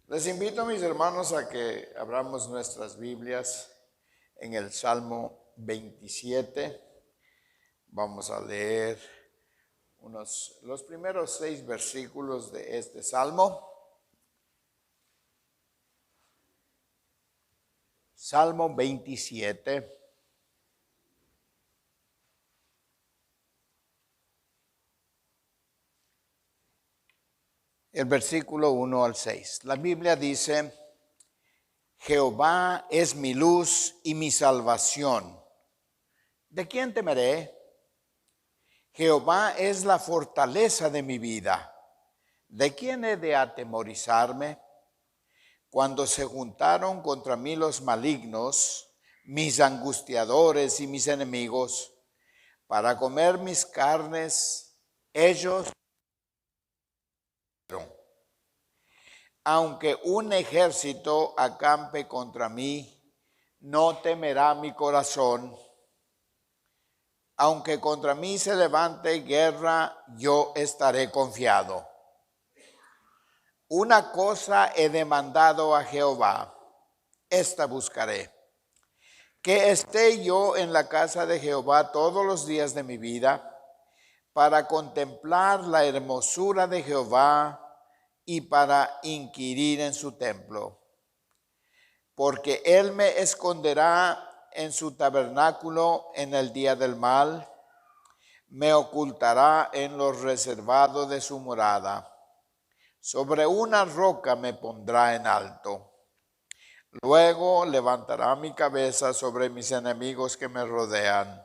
Les invito, mis hermanos, a que abramos nuestras Biblias en el Salmo 27. Vamos a leer los primeros 6 versículos de este Salmo. Salmo 27. El versículo 1 al 6. La Biblia dice: Jehová es mi luz y mi salvación. ¿De quién temeré? Jehová es la fortaleza de mi vida. ¿De quién he de atemorizarme? Cuando se juntaron contra mí los malignos, mis angustiadores y mis enemigos, para comer mis carnes, ellos, aunque un ejército acampe contra mí, no temerá mi corazón. Aunque contra mí se levante guerra, yo estaré confiado. Una cosa he demandado a Jehová, esta buscaré: que esté yo en la casa de Jehová todos los días de mi vida, para contemplar la hermosura de Jehová y para inquirir en su templo. Porque él me esconderá en su tabernáculo en el día del mal, me ocultará en lo reservado de su morada. Sobre una roca me pondrá en alto. Luego levantará mi cabeza sobre mis enemigos que me rodean,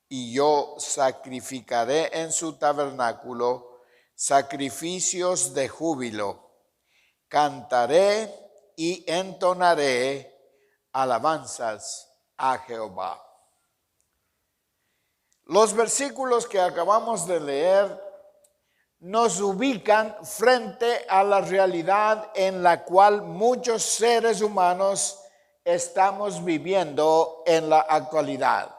y yo sacrificaré en su tabernáculo sacrificios de júbilo. Cantaré y entonaré alabanzas a Jehová. Los versículos que acabamos de leer nos ubican frente a la realidad en la cual muchos seres humanos estamos viviendo en la actualidad.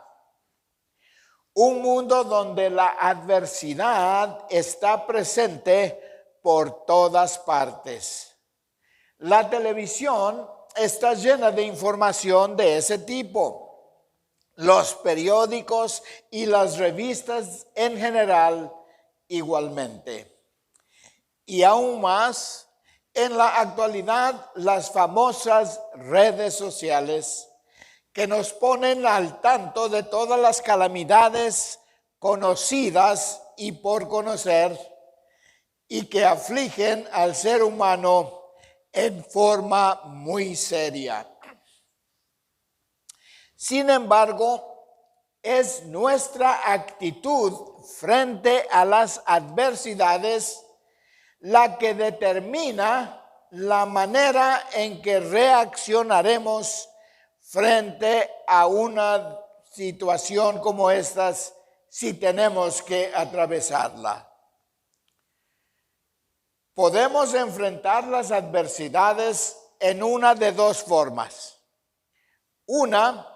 Un mundo donde la adversidad está presente por todas partes. La televisión está llena de información de ese tipo. Los periódicos y las revistas en general igualmente. Y aún más, en la actualidad, las famosas redes sociales que nos ponen al tanto de todas las calamidades conocidas y por conocer, y que afligen al ser humano en forma muy seria. Sin embargo, es nuestra actitud frente a las adversidades la que determina la manera en que reaccionaremos frente a una situación como estas, si tenemos que atravesarla. Podemos enfrentar las adversidades en una de dos formas. Una,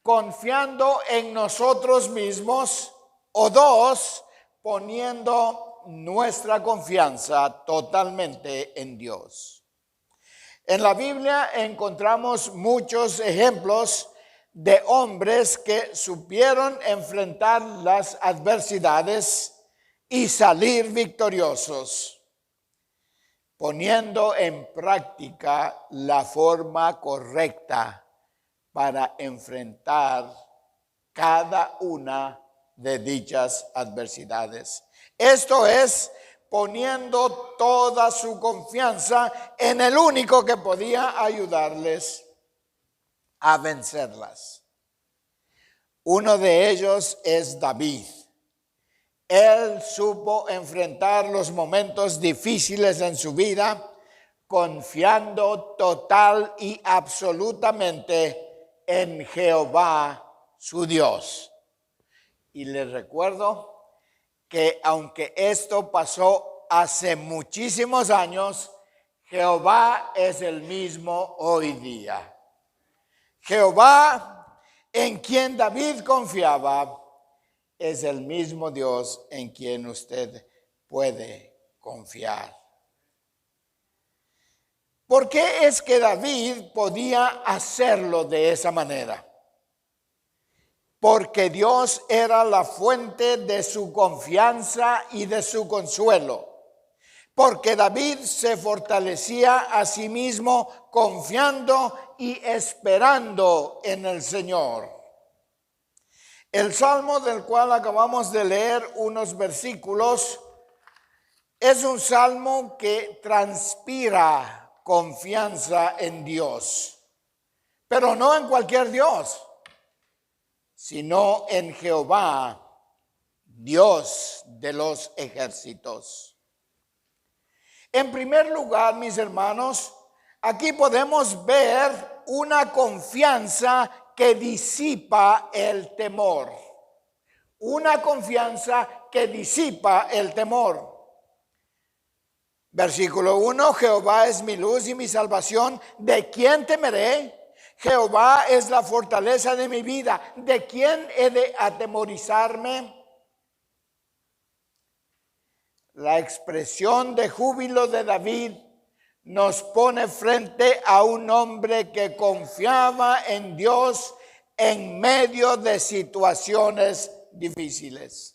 confiando en nosotros mismos, o dos, poniendo nuestra confianza totalmente en Dios. En la Biblia encontramos muchos ejemplos de hombres que supieron enfrentar las adversidades y salir victoriosos, poniendo en práctica la forma correcta para enfrentar cada una de dichas adversidades. Esto es, poniendo toda su confianza en el único que podía ayudarles a vencerlas. Uno de ellos es David. Él supo enfrentar los momentos difíciles en su vida, confiando total y absolutamente en Jehová, su Dios. Y les recuerdo que aunque esto pasó hace muchísimos años, Jehová es el mismo hoy día. Jehová, en quien David confiaba, es el mismo Dios en quien usted puede confiar. ¿Por qué es que David podía hacerlo de esa manera? Porque Dios era la fuente de su confianza y de su consuelo. Porque David se fortalecía a sí mismo confiando y esperando en el Señor. El salmo del cual acabamos de leer unos versículos es un salmo que transpira confianza en Dios, pero no en cualquier Dios, sino en Jehová, Dios de los ejércitos. En primer lugar, mis hermanos, aquí podemos ver una confianza que disipa el temor. Una confianza que disipa el temor. Versículo 1, Jehová es mi luz y mi salvación, ¿de quién temeré? Jehová es la fortaleza de mi vida, ¿de quién he de atemorizarme? La expresión de júbilo de David nos pone frente a un hombre que confiaba en Dios en medio de situaciones difíciles.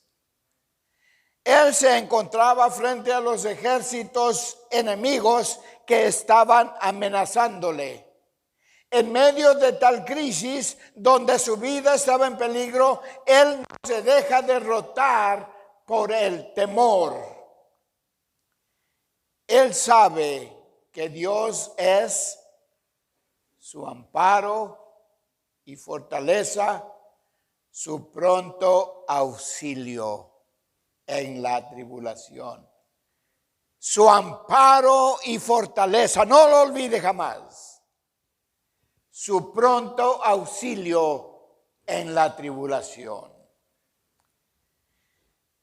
Él se encontraba frente a los ejércitos enemigos que estaban amenazándole. En medio de tal crisis donde su vida estaba en peligro, él no se deja derrotar por el temor. Él sabe que Dios es su amparo y fortaleza, su pronto auxilio en la tribulación. Su amparo y fortaleza, no lo olvide jamás. Su pronto auxilio en la tribulación.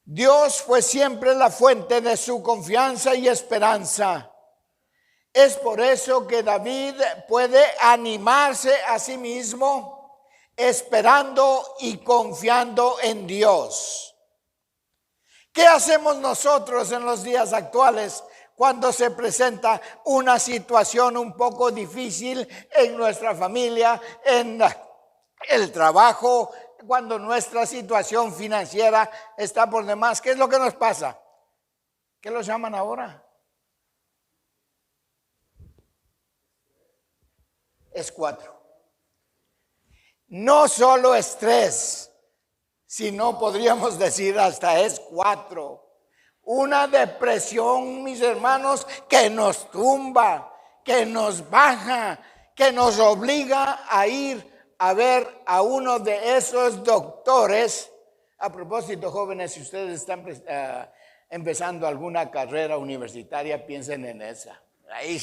Dios fue siempre la fuente de su confianza y esperanza. Es por eso que David puede animarse a sí mismo esperando y confiando en Dios. ¿Qué hacemos nosotros en los días actuales cuando se presenta una situación un poco difícil en nuestra familia, en el trabajo, cuando nuestra situación financiera está por demás? ¿Qué es lo que nos pasa? ¿Qué los llaman ahora? Es 4. No solo estrés, sino podríamos decir hasta es 4. Una depresión, mis hermanos, que nos tumba, que nos baja, que nos obliga a ir a ver a uno de esos doctores. A propósito, jóvenes, si ustedes están empezando alguna carrera universitaria, piensen en esa. Ahí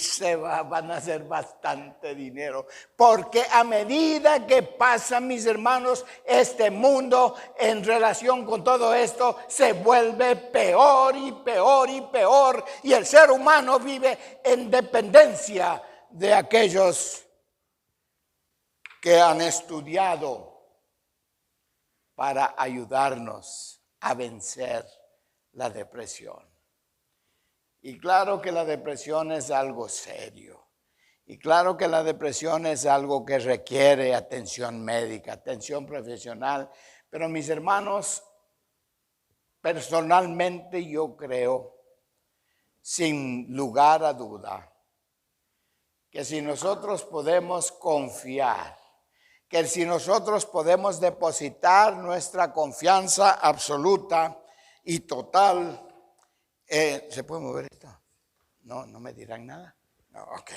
van a hacer bastante dinero, porque a medida que pasa, mis hermanos, este mundo en relación con todo esto se vuelve peor y peor y peor, y el ser humano vive en dependencia de aquellos que han estudiado para ayudarnos a vencer la depresión. Y claro que la depresión es algo serio. Y claro que la depresión es algo que requiere atención médica, atención profesional. Pero mis hermanos, personalmente yo creo, sin lugar a duda, que si nosotros podemos confiar, que si nosotros podemos depositar nuestra confianza absoluta y total. ¿Se puede mover esto? No me dirán nada. No, ok.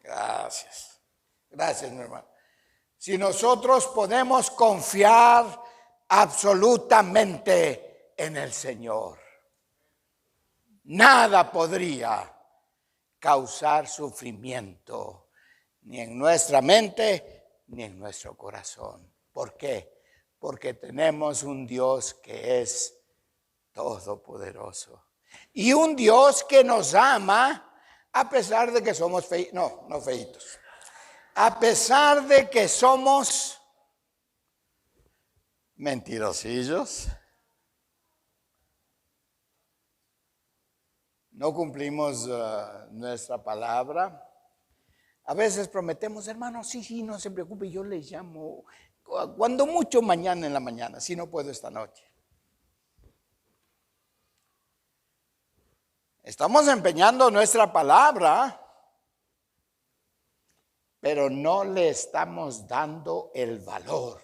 Gracias, mi hermano. Si nosotros podemos confiar absolutamente en el Señor, nada podría causar sufrimiento, ni en nuestra mente, ni en nuestro corazón. ¿Por qué? Porque tenemos un Dios que es todopoderoso. Y un Dios que nos ama a pesar de que somos feitos. No feitos. A pesar de que somos mentirosillos, no cumplimos nuestra palabra. A veces prometemos, hermano, sí, no se preocupe, yo le llamo, cuando mucho mañana en la mañana, si no puedo esta noche. Estamos empeñando nuestra palabra, pero no le estamos dando el valor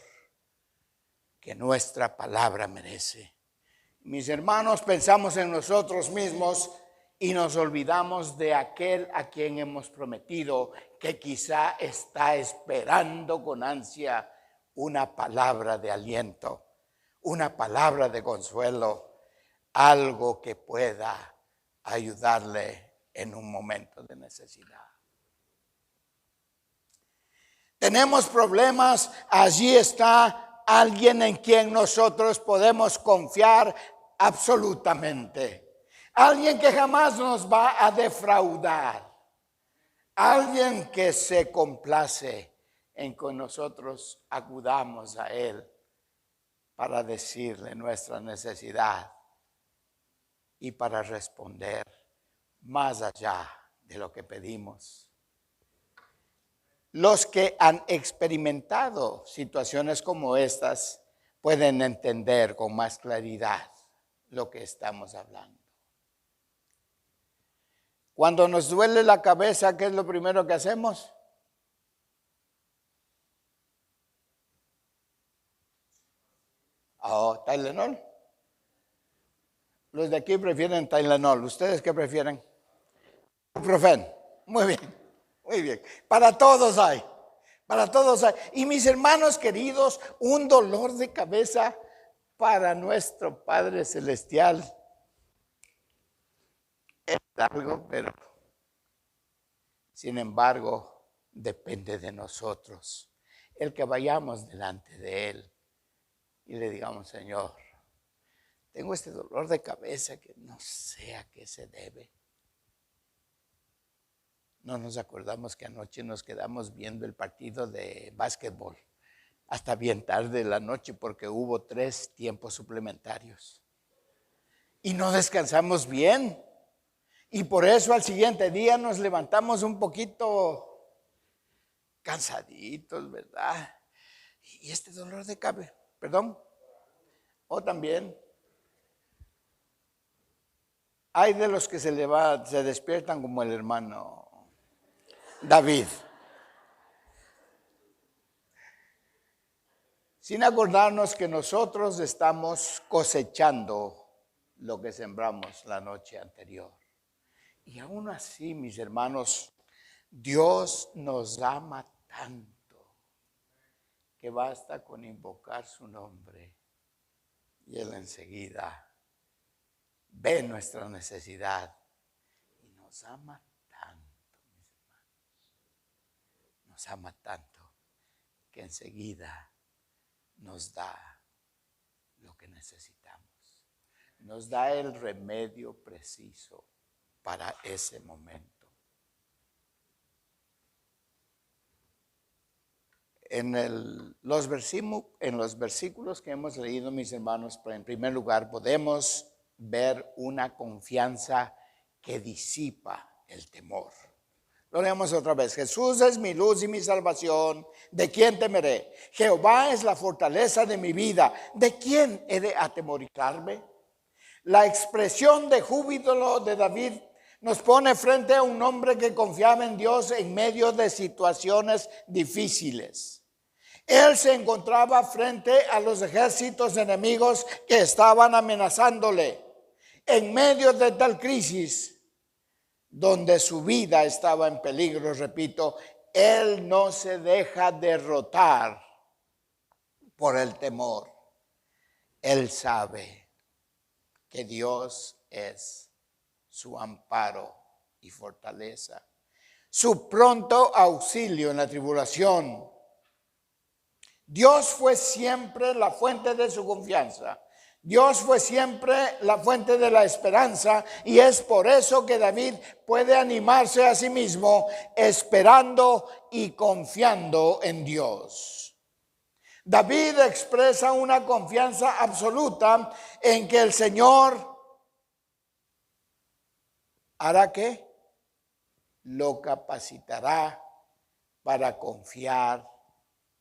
que nuestra palabra merece. Mis hermanos, pensamos en nosotros mismos y nos olvidamos de aquel a quien hemos prometido, que quizá está esperando con ansia una palabra de aliento, una palabra de consuelo, algo que pueda ayudarle en un momento de necesidad. Tenemos problemas, allí está alguien en quien nosotros podemos confiar absolutamente. Alguien que jamás nos va a defraudar. Alguien que se complace en que nosotros acudamos a Él para decirle nuestra necesidad y para responder más allá de lo que pedimos. Los que han experimentado situaciones como estas pueden entender con más claridad lo que estamos hablando. Cuando nos duele la cabeza, ¿qué es lo primero que hacemos? Tylenol. Los de aquí prefieren Tylenol. ¿Ustedes qué prefieren? Ibuprofen. Muy bien, muy bien. Para todos hay. Para todos hay. Y mis hermanos queridos, un dolor de cabeza para nuestro Padre Celestial es algo, pero sin embargo depende de nosotros. El que vayamos delante de Él y le digamos, Señor, tengo este dolor de cabeza que no sé a qué se debe. No nos acordamos que anoche nos quedamos viendo el partido de básquetbol hasta bien tarde de la noche porque hubo 3 tiempos suplementarios. Y no descansamos bien. Y por eso al siguiente día nos levantamos un poquito cansaditos, ¿verdad? Y este dolor de cabeza, perdón, o también hay de los que se despiertan como el hermano David, sin acordarnos que nosotros estamos cosechando lo que sembramos la noche anterior. Y aún así, mis hermanos, Dios nos ama tanto que basta con invocar su nombre y Él enseguida ve nuestra necesidad y nos ama tanto, mis hermanos. Nos ama tanto que enseguida nos da lo que necesitamos. Nos da el remedio preciso para ese momento. En los versículos que hemos leído, mis hermanos, en primer lugar podemos ver una confianza que disipa el temor. Lo leemos otra vez. Jesús es mi luz y mi salvación. ¿De quién temeré? Jehová es la fortaleza de mi vida. ¿De quién he de atemorizarme? La expresión de júbilo de David nos pone frente a un hombre que confiaba en Dios en medio de situaciones difíciles. Él se encontraba frente a los ejércitos enemigos que estaban amenazándole. En medio de tal crisis, donde su vida estaba en peligro, repito, él no se deja derrotar por el temor. Él sabe que Dios es su amparo y fortaleza, su pronto auxilio en la tribulación. Dios fue siempre la fuente de su confianza. Dios fue siempre la fuente de la esperanza, y es por eso que David puede animarse a sí mismo esperando y confiando en Dios. David expresa una confianza absoluta en que el Señor ¿Hará qué? Lo capacitará para confiar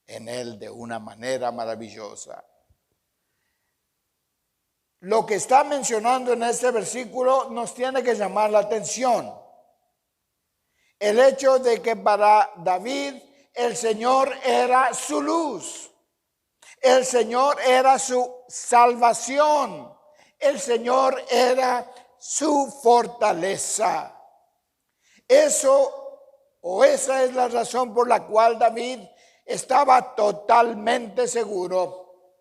en Él de una manera maravillosa. Lo que está mencionando en este versículo nos tiene que llamar la atención. El hecho de que para David el Señor era su luz. El Señor era su salvación. El Señor era su fortaleza. Esa es la razón por la cual David estaba totalmente seguro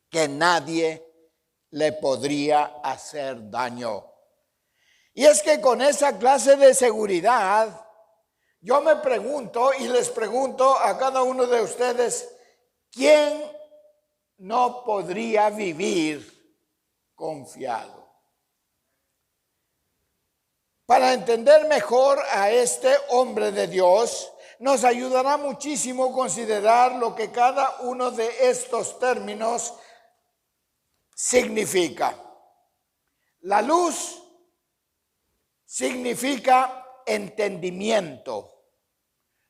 que nadie le podría hacer daño. Y es que con esa clase de seguridad, yo me pregunto y les pregunto a cada uno de ustedes, ¿quién no podría vivir confiado? Para entender mejor a este hombre de Dios, nos ayudará muchísimo considerar lo que cada uno de estos términos significa. La luz significa entendimiento,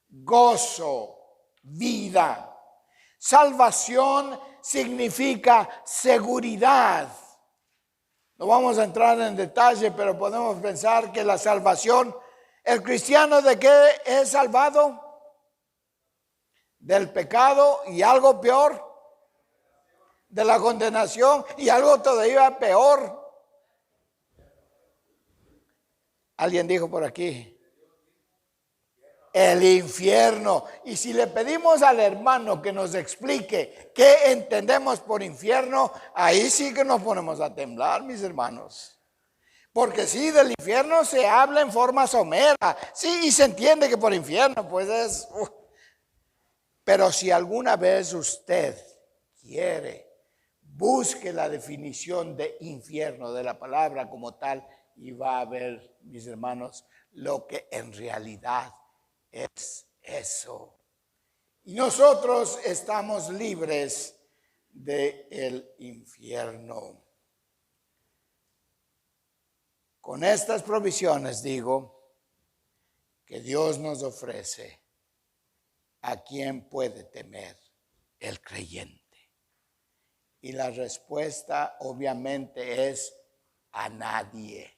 gozo, vida. Salvación significa seguridad. No vamos a entrar en detalle, pero podemos pensar que la salvación, ¿el cristiano de qué es salvado? Del pecado y algo peor, de la condenación y algo todavía peor. Alguien dijo por aquí, el infierno. Y si le pedimos al hermano que nos explique qué entendemos por infierno, ahí sí que nos ponemos a temblar, mis hermanos. Porque sí, del infierno se habla en forma somera. Sí, y se entiende que por infierno, pues es... Pero si alguna vez usted quiere, busque la definición de infierno, de la palabra como tal, y va a ver, mis hermanos, lo que en realidad es eso. Y nosotros estamos libres del infierno. Con estas provisiones digo que Dios nos ofrece, ¿a quién puede temer? El creyente. Y la respuesta obviamente es a nadie.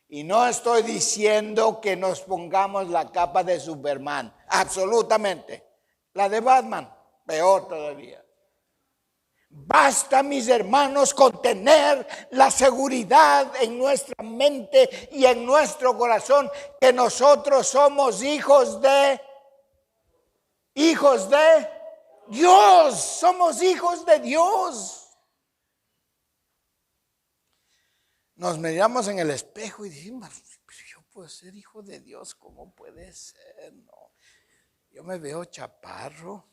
Y no estoy diciendo que nos pongamos la capa de Superman, absolutamente. La de Batman, peor todavía. Basta, mis hermanos, con tener la seguridad en nuestra mente y en nuestro corazón que nosotros somos hijos de Dios. Somos hijos de Dios. Nos miramos en el espejo y decimos, pero yo puedo ser hijo de Dios, ¿cómo puede ser? No, yo me veo chaparro,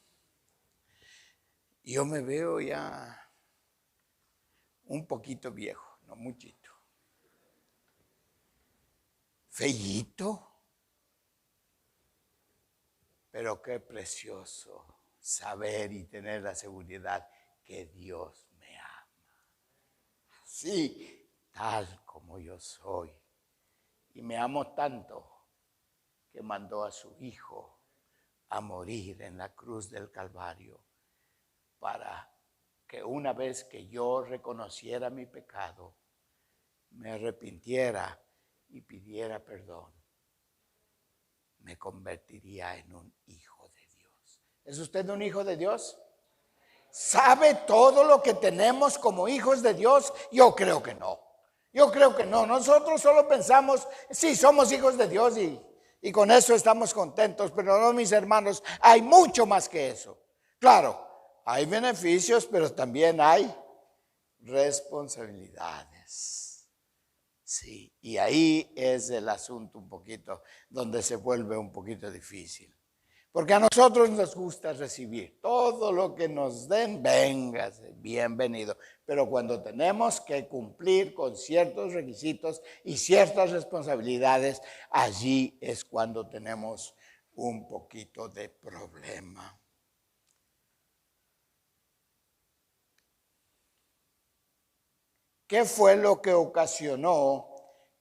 yo me veo ya un poquito viejo, no muchito, feíto, pero qué precioso saber y tener la seguridad que Dios me ama. Sí, tal como yo soy. Y me amo tanto que mandó a su Hijo a morir en la cruz del Calvario para que una vez que yo reconociera mi pecado, me arrepintiera y pidiera perdón, me convertiría en un hijo de Dios. ¿Es usted un hijo de Dios? ¿Sabe todo lo que tenemos como hijos de Dios? Yo creo que no. Yo creo que no. Nosotros solo pensamos, sí, somos hijos de Dios y con eso estamos contentos. Pero no, mis hermanos, hay mucho más que eso. Claro, hay beneficios, pero también hay responsabilidades. Sí, y ahí es el asunto un poquito, donde se vuelve un poquito difícil. Porque a nosotros nos gusta recibir todo lo que nos den, véngase, bienvenido. Pero cuando tenemos que cumplir con ciertos requisitos y ciertas responsabilidades, allí es cuando tenemos un poquito de problema. ¿Qué fue lo que ocasionó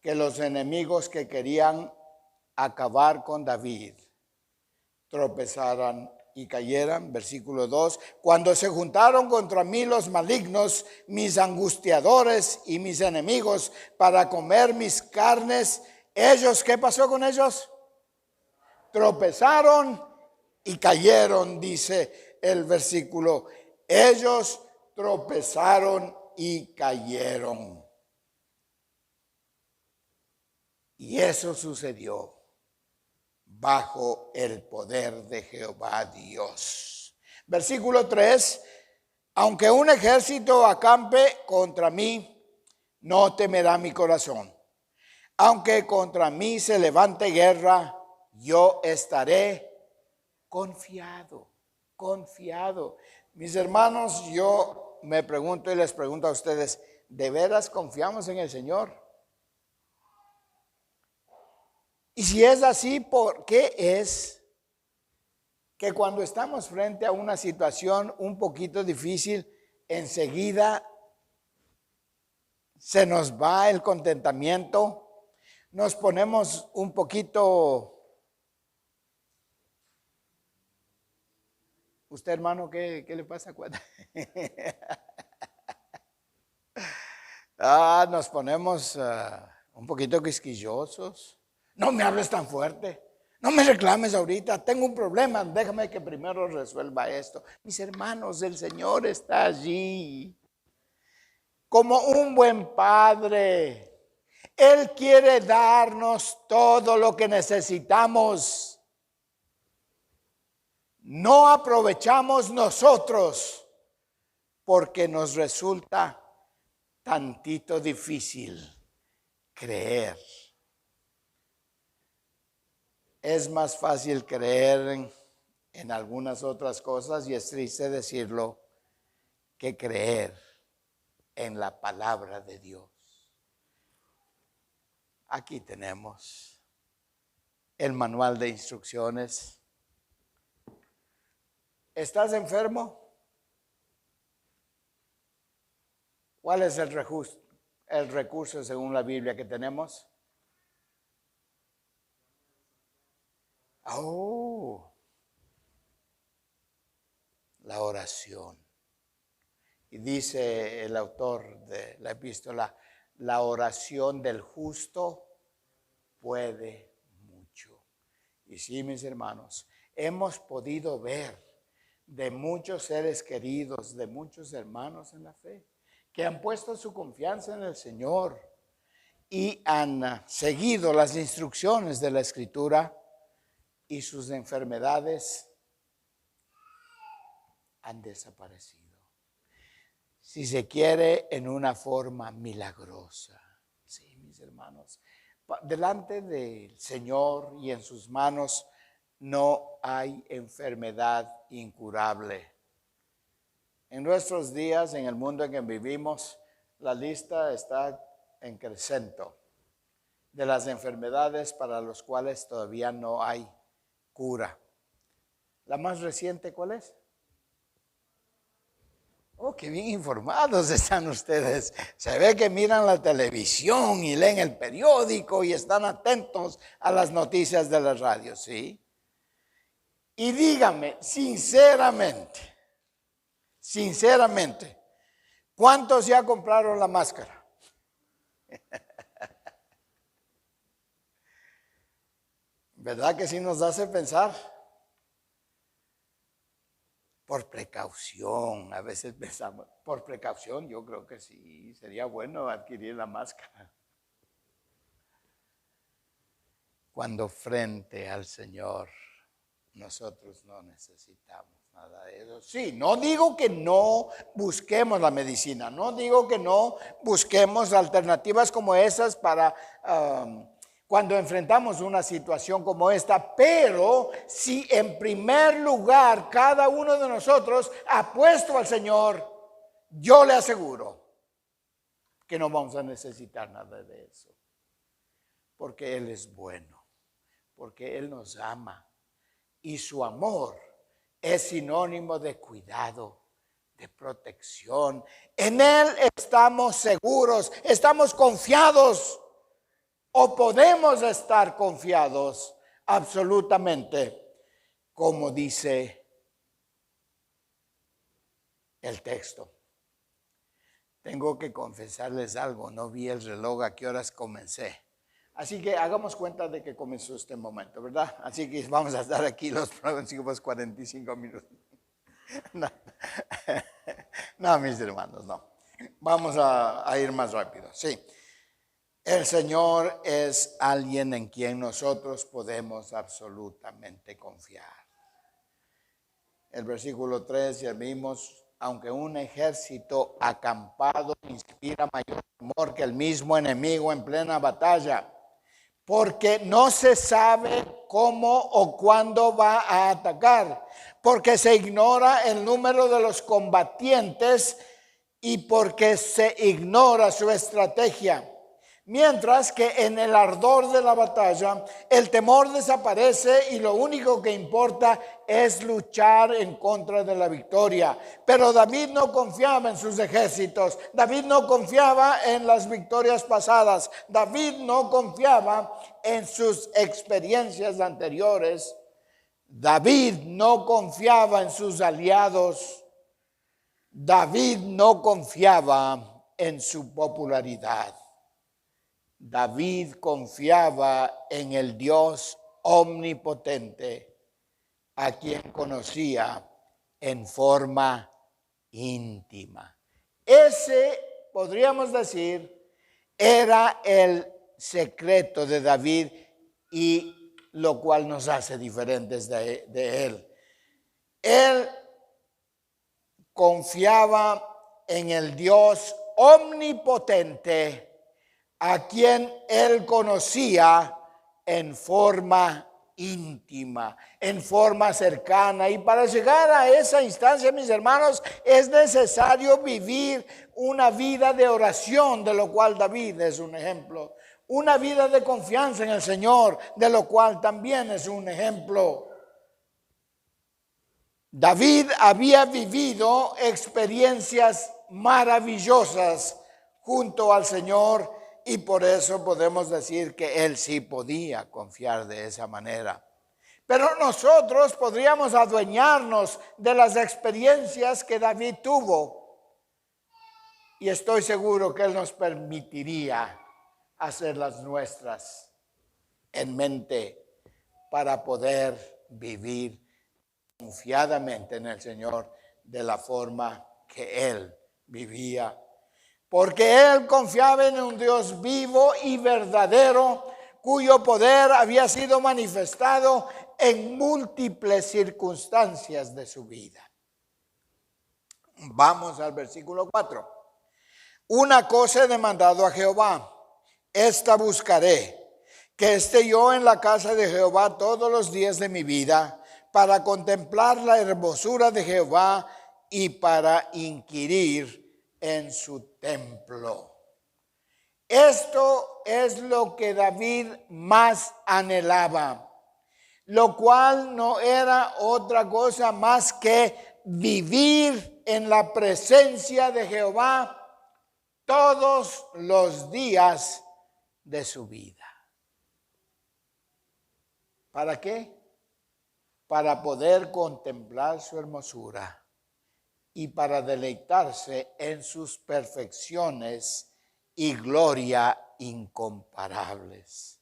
que los enemigos que querían acabar con David tropezaran y cayeran. Versículo 2, cuando se juntaron contra mí los malignos, mis angustiadores y mis enemigos, para comer mis carnes, ellos, ¿qué pasó con ellos? Tropezaron y cayeron, dice el versículo. Ellos tropezaron y cayeron. Y eso sucedió bajo el poder de Jehová Dios. Versículo 3, aunque un ejército acampe contra mí, no temerá mi corazón. Aunque contra mí se levante guerra, yo estaré confiado, confiado. Mis hermanos, yo me pregunto y les pregunto a ustedes, ¿de veras confiamos en el Señor? Y si es así, ¿por qué es que cuando estamos frente a una situación un poquito difícil, enseguida se nos va el contentamiento, nos ponemos un poquito... ¿Usted, hermano, qué le pasa? Nos ponemos un poquito quisquillosos. No me hables tan fuerte. No me reclames ahorita. Tengo un problema. Déjame que primero resuelva esto. Mis hermanos, el Señor está allí. Como un buen padre. Él quiere darnos todo lo que necesitamos. No aprovechamos nosotros porque nos resulta tantito difícil creer. Es más fácil creer en algunas otras cosas, y es triste decirlo, que creer en la palabra de Dios. Aquí tenemos el manual de instrucciones. ¿Estás enfermo? ¿Cuál es el recurso según la Biblia que tenemos? La oración. Y dice el autor de la epístola, la oración del justo puede mucho. Y sí, mis hermanos, hemos podido ver de muchos seres queridos, de muchos hermanos en la fe, que han puesto su confianza en el Señor y han seguido las instrucciones de la Escritura, y sus enfermedades han desaparecido. Si se quiere, en una forma milagrosa. Sí, mis hermanos, delante del Señor y en sus manos no hay enfermedad incurable. En nuestros días, en el mundo en que vivimos, la lista está en crecimiento de las enfermedades para las cuales todavía no hay cura. ¿La más reciente cuál es? Oh, qué bien informados están ustedes. Se ve que miran la televisión y leen el periódico y están atentos a las noticias de la radio, ¿sí? Y dígame, sinceramente, ¿cuántos ya compraron la máscara? ¿Verdad que sí nos hace pensar? Por precaución, a veces pensamos, por precaución, yo creo que sí, sería bueno adquirir la máscara. Cuando frente al Señor, nosotros no necesitamos nada de eso. Sí, no digo que no busquemos la medicina, no digo que no busquemos alternativas como esas para... cuando enfrentamos una situación como esta, pero si en primer lugar cada uno de nosotros ha puesto al Señor, yo le aseguro que no vamos a necesitar nada de eso. Porque Él es bueno, porque Él nos ama y su amor es sinónimo de cuidado, de protección. En Él estamos seguros, estamos confiados. o podemos estar confiados absolutamente, como dice el texto. Tengo que confesarles algo, no vi el reloj a qué horas comencé. Así que hagamos cuenta de que comenzó este momento, ¿verdad? Así que vamos a estar aquí los próximos 45 minutos. No, mis hermanos, no. Vamos a ir más rápido. Sí, el Señor es alguien en quien nosotros podemos absolutamente confiar. El versículo 3 ya vimos, aunque un ejército acampado inspira mayor temor que el mismo enemigo en plena batalla, porque no se sabe cómo o cuándo va a atacar, porque se ignora el número de los combatientes y porque se ignora su estrategia. Mientras que en el ardor de la batalla, el temor desaparece y lo único que importa es luchar en contra de la victoria. Pero David no confiaba en sus ejércitos. David no confiaba en las victorias pasadas. David no confiaba en sus experiencias anteriores. David no confiaba en sus aliados. David no confiaba en su popularidad. David confiaba en el Dios omnipotente, a quien conocía en forma íntima. Ese, podríamos decir, era el secreto de David y lo cual nos hace diferentes de él. Él confiaba en el Dios omnipotente, a quien él conocía en forma íntima, en forma cercana. Y para llegar a esa instancia, mis hermanos, es necesario vivir una vida de oración, de lo cual David es un ejemplo. Una vida de confianza en el Señor, de lo cual también es un ejemplo. David había vivido experiencias maravillosas junto al Señor, y por eso podemos decir que él sí podía confiar de esa manera. Pero nosotros podríamos adueñarnos de las experiencias que David tuvo. Y estoy seguro que él nos permitiría hacerlas nuestras en mente para poder vivir confiadamente en el Señor de la forma que él vivía. Porque él confiaba en un Dios vivo y verdadero, cuyo poder había sido manifestado en múltiples circunstancias de su vida. Vamos al versículo 4. Una cosa he demandado a Jehová, esta buscaré, que esté yo en la casa de Jehová todos los días de mi vida, para contemplar la hermosura de Jehová y para inquirir en su templo. Esto es lo que David más anhelaba, lo cual no era otra cosa más que vivir en la presencia de Jehová todos los días de su vida. ¿Para qué? Para poder contemplar su hermosura y para deleitarse en sus perfecciones y gloria incomparables.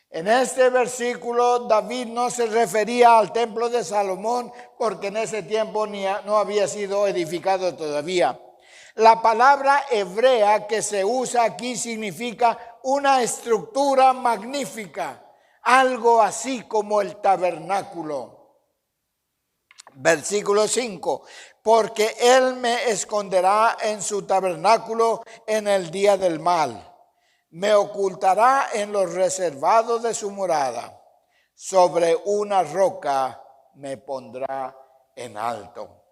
En este versículo David no se refería al templo de Salomón porque en ese tiempo no había sido edificado todavía. La palabra hebrea que se usa aquí significa una estructura magnífica, algo así como el tabernáculo. Versículo 5, porque él me esconderá en su tabernáculo en el día del mal. Me ocultará en los reservados de su morada. Sobre una roca me pondrá en alto.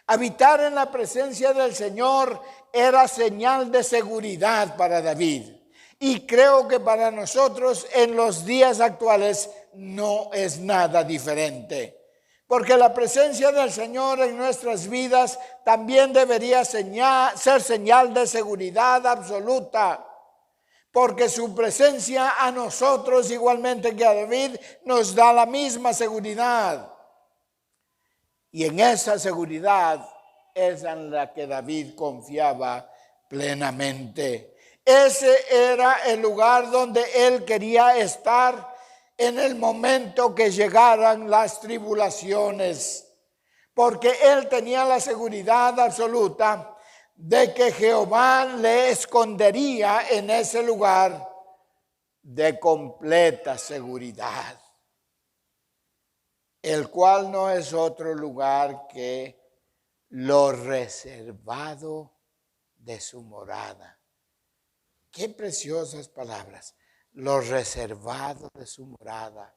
Habitar en la presencia del Señor era señal de seguridad para David. Y creo que para nosotros en los días actuales no es nada diferente. Porque la presencia del Señor en nuestras vidas también debería ser señal de seguridad absoluta. porque su presencia a nosotros, igualmente que a David, nos da la misma seguridad. Y en esa seguridad es en la que David confiaba plenamente. Ese era el lugar donde él quería estar en el momento que llegaran las tribulaciones, porque él tenía la seguridad absoluta de que Jehová le escondería en ese lugar de completa seguridad, el cual no es otro lugar que lo reservado de su morada. Qué preciosas palabras. Lo reservado de su morada.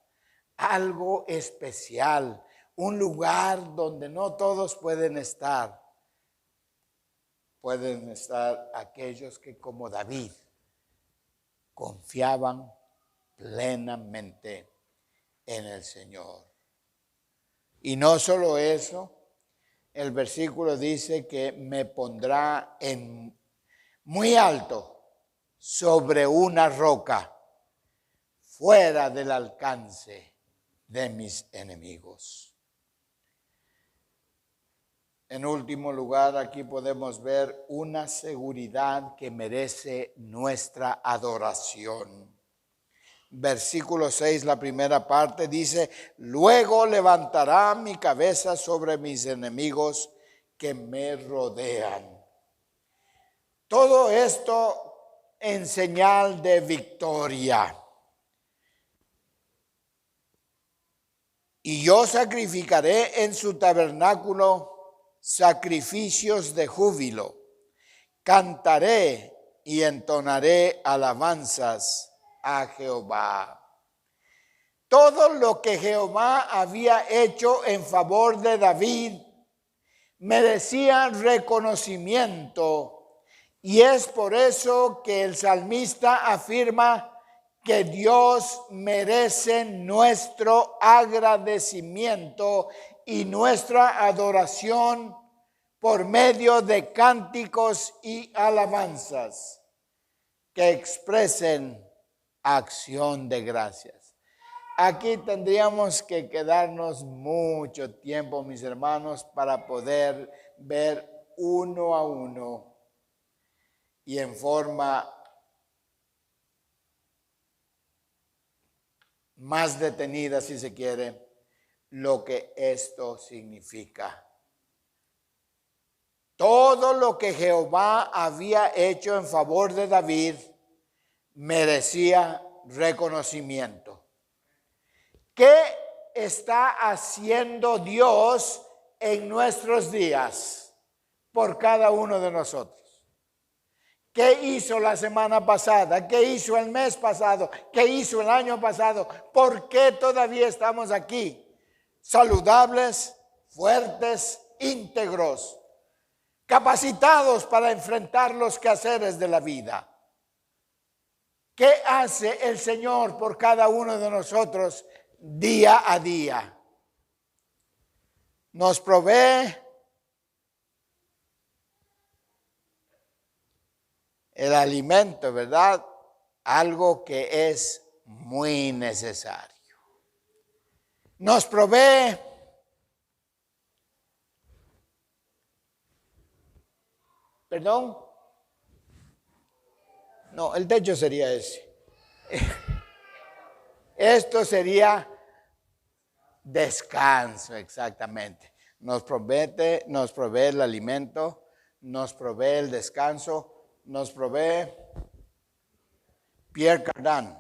Algo especial. Un lugar donde no todos pueden estar. Pueden estar aquellos que, como David, confiaban plenamente en el Señor. Y no solo eso, el versículo dice que me pondrá en muy alto sobre una roca, fuera del alcance de mis enemigos. En último lugar, aquí podemos ver una seguridad que merece nuestra adoración. Versículo 6, la primera parte dice: luego levantará mi cabeza sobre mis enemigos que me rodean. Todo esto en señal de victoria. Y yo sacrificaré en su tabernáculo sacrificios de júbilo. Cantaré y entonaré alabanzas a Jehová. Todo lo que Jehová había hecho en favor de David merecía reconocimiento, y es por eso que el salmista afirma que Dios merece nuestro agradecimiento y nuestra adoración por medio de cánticos y alabanzas que expresen acción de gracias. Aquí tendríamos que quedarnos mucho tiempo, mis hermanos, para poder ver uno a uno y en forma más detenida, si se quiere, lo que esto significa. Todo lo que Jehová había hecho en favor de David merecía reconocimiento. ¿Qué está haciendo Dios en nuestros días por cada uno de nosotros? ¿Qué hizo la semana pasada? ¿Qué hizo el mes pasado? ¿Qué hizo el año pasado? ¿Por qué todavía estamos aquí? Saludables, fuertes, íntegros, capacitados para enfrentar los quehaceres de la vida. ¿Qué hace el Señor por cada uno de nosotros día a día? Nos provee el alimento, ¿verdad? Algo que es muy necesario. Nos provee ¿perdón? No, el techo sería ese. Esto sería descanso, exactamente. Nos provee el alimento, nos provee el descanso, nos provee Pierre Cardin.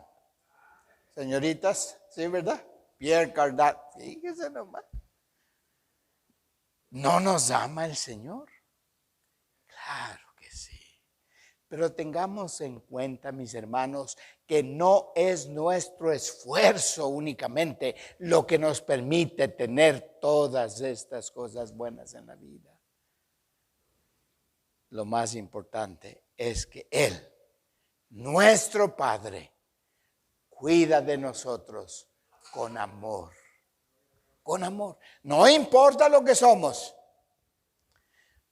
Señoritas, ¿sí, verdad? Pierre Cardin, fíjese nomás. ¿No nos ama el Señor? Claro que sí. Pero tengamos en cuenta, mis hermanos, que no es nuestro esfuerzo únicamente lo que nos permite tener todas estas cosas buenas en la vida. Lo más importante es que Él, nuestro Padre, cuida de nosotros con amor. Con amor. No importa lo que somos.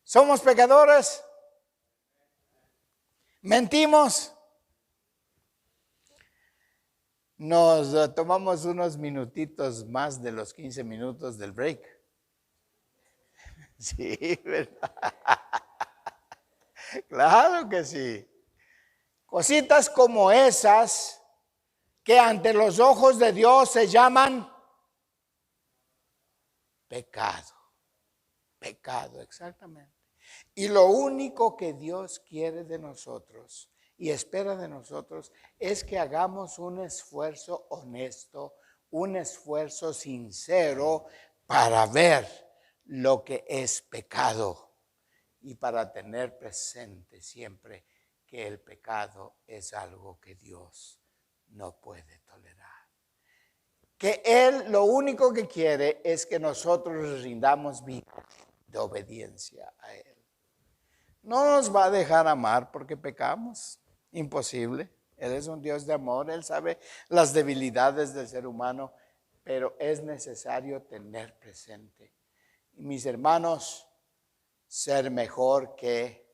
¿Somos pecadores? ¿Mentimos? Nos tomamos unos minutitos más de los 15 minutos del break. Sí, ¿verdad? Claro que sí. Cositas como esas que ante los ojos de Dios se llaman pecado. Pecado, exactamente. Y lo único que Dios quiere de nosotros y espera de nosotros es que hagamos un esfuerzo honesto, un esfuerzo sincero para ver lo que es pecado y para tener presente siempre que el pecado es algo que Dios no puede tolerar. Que Él lo único que quiere es que nosotros rindamos vida de obediencia a Él. No nos va a dejar amar porque pecamos, imposible. Él es un Dios de amor, Él sabe las debilidades del ser humano, pero es necesario tener presente. Y mis hermanos, ser mejor que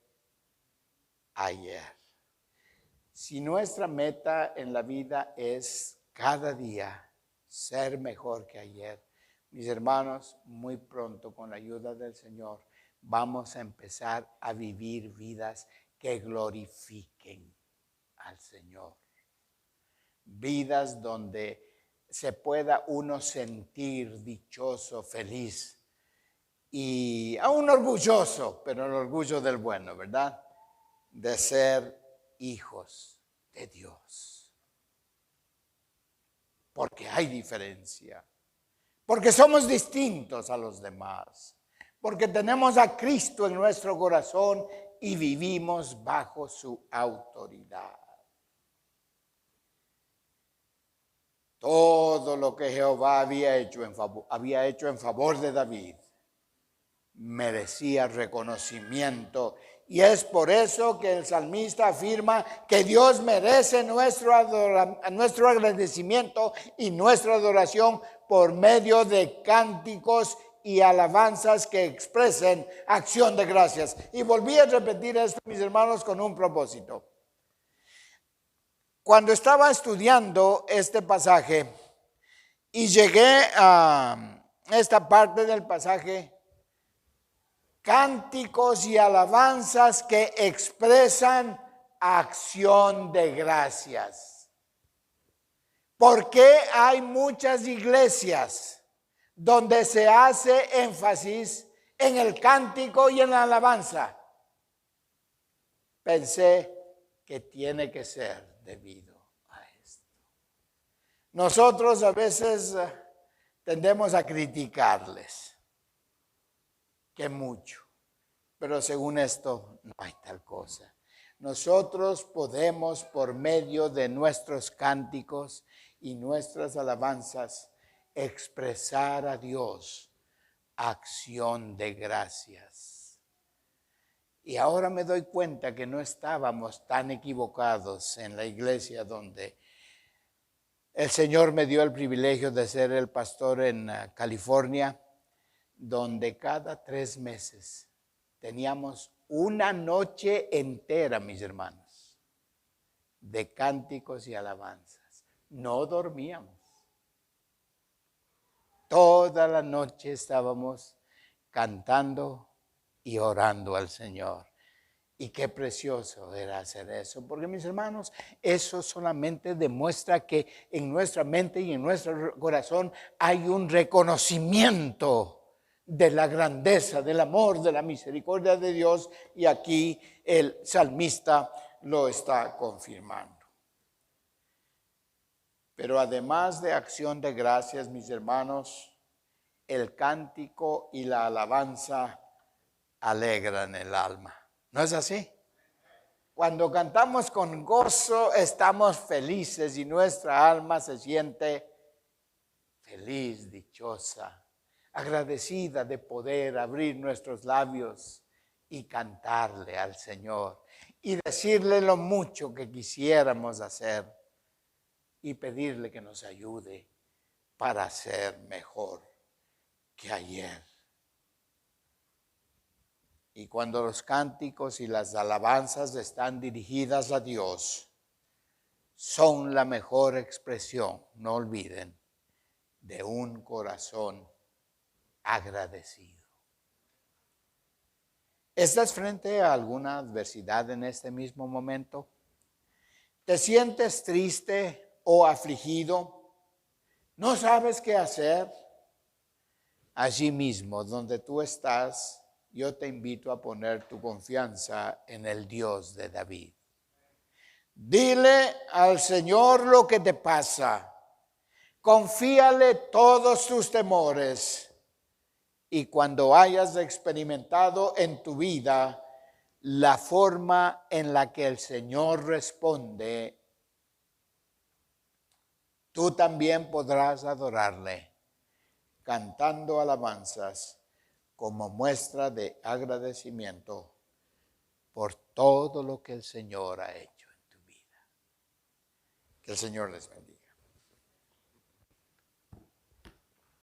ayer. Si nuestra meta en la vida es cada día ser mejor que ayer, mis hermanos, muy pronto con la ayuda del Señor vamos a empezar a vivir vidas que glorifiquen al Señor. Vidas donde se pueda uno sentir dichoso, feliz y aún orgulloso, pero el orgullo del bueno, ¿verdad? De ser hijos de Dios. Porque hay diferencia. Porque somos distintos a los demás. Porque tenemos a Cristo en nuestro corazón y vivimos bajo su autoridad. Todo lo que Jehová había hecho en favor de David merecía reconocimiento. Y es por eso que el salmista afirma que Dios merece nuestro agradecimiento y nuestra adoración por medio de cánticos y alabanzas que expresen acción de gracias. Y volví a repetir esto, mis hermanos, con un propósito. Cuando estaba estudiando este pasaje y llegué a esta parte del pasaje, cánticos y alabanzas que expresan acción de gracias. ¿Por qué hay muchas iglesias donde se hace énfasis en el cántico y en la alabanza? Pensé que tiene que ser debido a esto. Nosotros a veces tendemos a criticarles. Que mucho, pero según esto no hay tal cosa. Nosotros podemos por medio de nuestros cánticos y nuestras alabanzas expresar a Dios acción de gracias. Y ahora me doy cuenta que no estábamos tan equivocados en la iglesia donde el Señor me dio el privilegio de ser el pastor en California, donde cada 3 meses teníamos una noche entera, mis hermanos, de cánticos y alabanzas. No dormíamos. Toda la noche estábamos cantando y orando al Señor. Y qué precioso era hacer eso, porque mis hermanos, eso solamente demuestra que en nuestra mente y en nuestro corazón hay un reconocimiento de la grandeza, del amor, de la misericordia de Dios, y aquí el salmista lo está confirmando. Pero además de acción de gracias, mis hermanos, el cántico y la alabanza alegran el alma. ¿No es así? Cuando cantamos con gozo, estamos felices y nuestra alma se siente feliz, dichosa, agradecida de poder abrir nuestros labios y cantarle al Señor y decirle lo mucho que quisiéramos hacer y pedirle que nos ayude para ser mejor que ayer. Y cuando los cánticos y las alabanzas están dirigidas a Dios, son la mejor expresión, no olviden, de un corazón agradecido. ¿Estás frente a alguna adversidad en este mismo momento? ¿Te sientes triste o afligido? ¿No sabes qué hacer? Allí mismo, donde tú estás, yo te invito a poner tu confianza en el Dios de David. Dile al Señor lo que te pasa. Confíale todos tus temores. Y cuando hayas experimentado en tu vida la forma en la que el Señor responde, tú también podrás adorarle cantando alabanzas como muestra de agradecimiento por todo lo que el Señor ha hecho en tu vida. Que el Señor les bendiga.